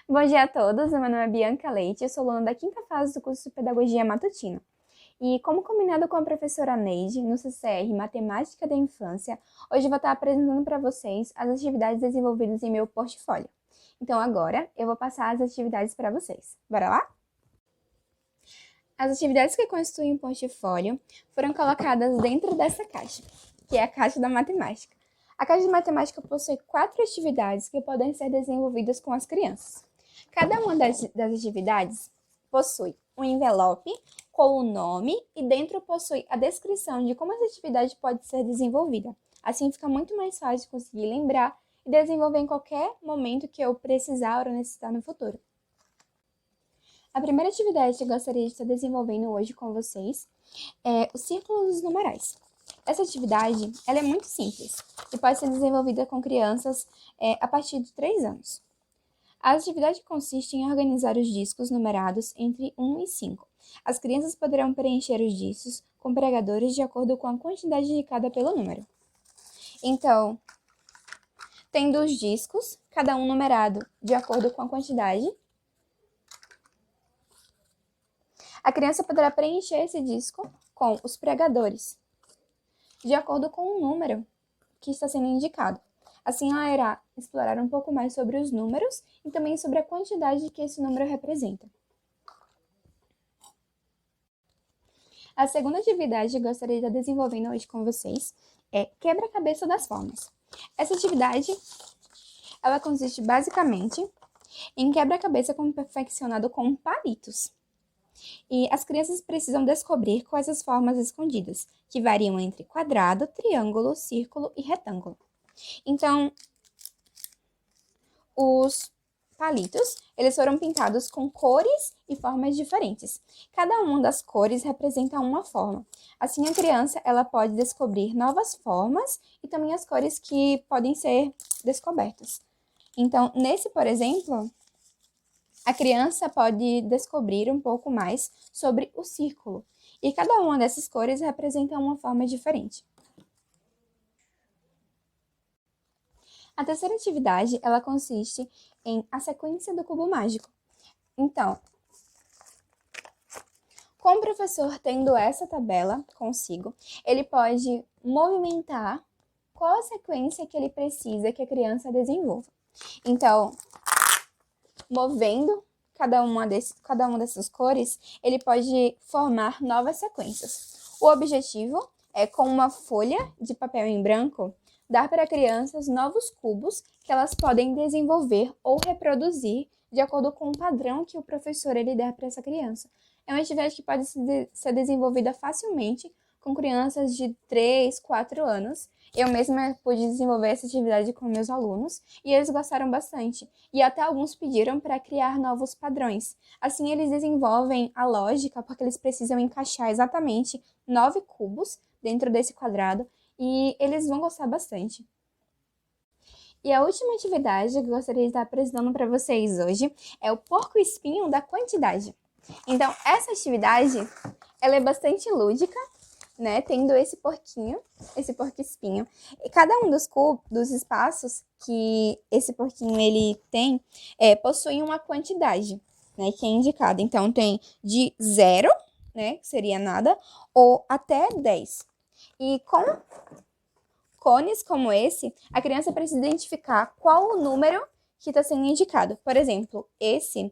Bom dia a todos, meu nome é Bianca Leite, eu sou aluna da quinta fase do curso de Pedagogia Matutina. E como combinado com a professora Neide, no CCR Matemática da Infância, hoje eu vou estar apresentando para vocês as atividades desenvolvidas em meu portfólio. Então agora eu vou passar as atividades para vocês. Bora lá? As atividades que constituem o portfólio foram colocadas dentro dessa caixa, que é a caixa da matemática. A caixa de matemática possui 4 atividades que podem ser desenvolvidas com as crianças. Cada uma das atividades possui um envelope com o nome e dentro possui a descrição de como essa atividade pode ser desenvolvida. Assim fica muito mais fácil de conseguir lembrar e desenvolver em qualquer momento que eu precisar ou necessitar no futuro. A primeira atividade que eu gostaria de estar desenvolvendo hoje com vocês é o círculo dos numerais. Essa atividade ela é muito simples e pode ser desenvolvida com crianças a partir de 3 anos. A atividade consiste em organizar os discos numerados entre 1 e 5. As crianças poderão preencher os discos com pregadores de acordo com a quantidade indicada pelo número. Então, tendo os discos, cada um numerado de acordo com a quantidade, a criança poderá preencher esse disco com os pregadores, de acordo com o número que está sendo indicado. Assim, ela irá explorar um pouco mais sobre os números e também sobre a quantidade que esse número representa. A segunda atividade que eu gostaria de estar desenvolvendo hoje com vocês é quebra-cabeça das formas. Essa atividade, ela consiste basicamente em quebra-cabeça confeccionado com palitos. E as crianças precisam descobrir quais as formas escondidas, que variam entre quadrado, triângulo, círculo e retângulo. Então, os palitos, eles foram pintados com cores e formas diferentes. Cada uma das cores representa uma forma. Assim, a criança ela pode descobrir novas formas e também as cores que podem ser descobertas. Então, nesse, por exemplo, a criança pode descobrir um pouco mais sobre o círculo. E cada uma dessas cores representa uma forma diferente. A terceira atividade, ela consiste em a sequência do cubo mágico. Então, com o professor tendo essa tabela consigo, ele pode movimentar qual a sequência que ele precisa que a criança desenvolva. Então, movendo cada uma dessas cores, ele pode formar novas sequências. O objetivo é, com uma folha de papel em branco, dar para crianças novos cubos que elas podem desenvolver ou reproduzir de acordo com o padrão que o professor ele der para essa criança. É uma atividade que pode ser desenvolvida facilmente com crianças de 3, 4 anos. Eu mesma pude desenvolver essa atividade com meus alunos e eles gostaram bastante. E até alguns pediram para criar novos padrões. Assim, eles desenvolvem a lógica porque eles precisam encaixar exatamente 9 cubos dentro desse quadrado e eles vão gostar bastante. E a última atividade que eu gostaria de estar apresentando para vocês hoje é o porco-espinho da quantidade. Então, essa atividade, ela é bastante lúdica, né? Tendo esse porco-espinho. E cada um dos espaços que esse porquinho ele tem, possui uma quantidade, né? Que é indicada. Então, tem de 0, né? Que seria nada, ou até 10. E com cones como esse, a criança precisa identificar qual o número que está sendo indicado. Por exemplo, esse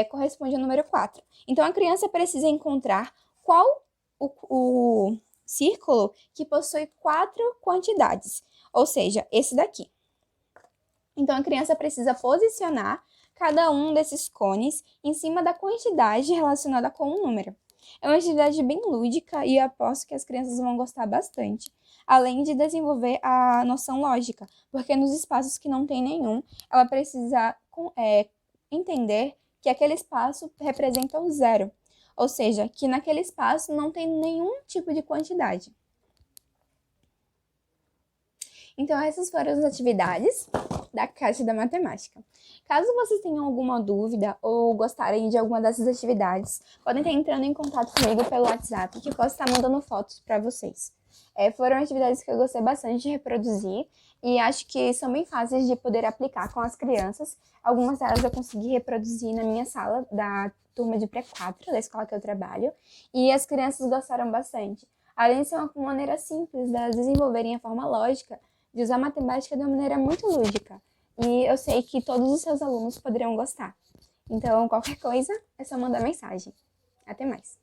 corresponde ao número 4. Então, a criança precisa encontrar qual o círculo que possui 4 quantidades, ou seja, esse daqui. Então, a criança precisa posicionar cada um desses cones em cima da quantidade relacionada com o número. É uma atividade bem lúdica e aposto que as crianças vão gostar bastante, além de desenvolver a noção lógica, porque nos espaços que não tem nenhum, ela precisa entender que aquele espaço representa o 0, ou seja, que naquele espaço não tem nenhum tipo de quantidade. Então, essas foram as atividades da caixa da matemática. Caso vocês tenham alguma dúvida ou gostarem de alguma dessas atividades, podem estar entrando em contato comigo pelo WhatsApp, que eu posso estar mandando fotos para vocês. Foram atividades que eu gostei bastante de reproduzir e acho que são bem fáceis de poder aplicar com as crianças. Algumas delas eu consegui reproduzir na minha sala da turma de pré-4, da escola que eu trabalho, e as crianças gostaram bastante. Além de ser uma maneira simples delas desenvolverem a forma lógica de usar a matemática de uma maneira muito lúdica. E eu sei que todos os seus alunos poderão gostar. Então, qualquer coisa, é só mandar mensagem. Até mais!